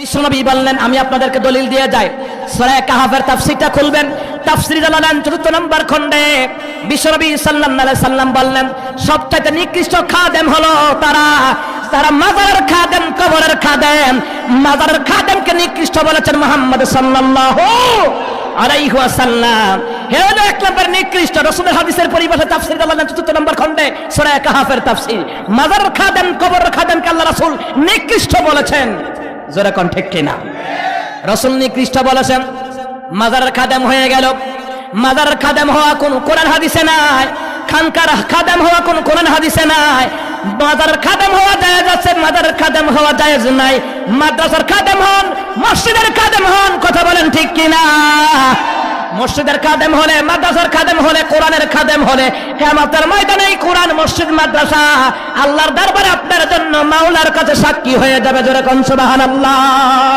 বিশ্বনবী বললেন আমি আপনাদেরকে দলিল দিয়ে যাই। সূরা কাহফের তাফসীরটা খুলবেন, তাফসীর জালালাইন ৪র্থ নম্বর খণ্ডে বিশ্বনবী সাল্লাল্লাহু আলাইহি সাল্লাম বললেন সবচাইতে নিকৃষ্ট খাদেম হলো তারা মাজারের খাদেম, কবরের খাদেম। মাজারের খাদেমকে নিকৃষ্ট বলেছেন মুহাম্মদ সাল্লাল্লাহু আলাইহি ওয়াসাল্লাম। হে হলো এক নম্বর নিকৃষ্ট। রাসূলের হাদিসের পরিভাষা তাফসীর জালালাইন ৪র্থ নম্বর খণ্ডে সূরা কাহফের তাফসীর। মাজারের খাদেম, কবরের খাদেমকে আল্লাহ রাসূল নিকৃষ্ট বলেছেন। জোরে কোন ঠিক কিনা? রাসূল নিকৃষ্ট বলেছেন। মাজারের খাদেম হয়ে গেল। মাজারের খাদেম হওয়া কোন কোরআন হাদিসে নাই। খানকার খাদেম হওয়া কোন কোরআন হাদিসে নাই। মাজারের খাদেম হওয়া জায়েজ আছে, মাজারের খাদেম হওয়া জায়েজ নাই। মাদ্রাসার খাদেম হন, মসজিদের খাদেম হন, কথা বলেন ঠিক কিনা? মসজিদের খাদেম হলে, মাদ্রাসার খাদেম হলে, কোরআনের খাদেম হলে কিয়ামতের ময়দানে এই কোরআন, মসজিদ, মাদ্রাসা আল্লাহর দরবারে আপনার জন্য মাওলার কাছে সাক্ষী হয়ে যাবে। জোরে কোন সুবহানাল্লাহ।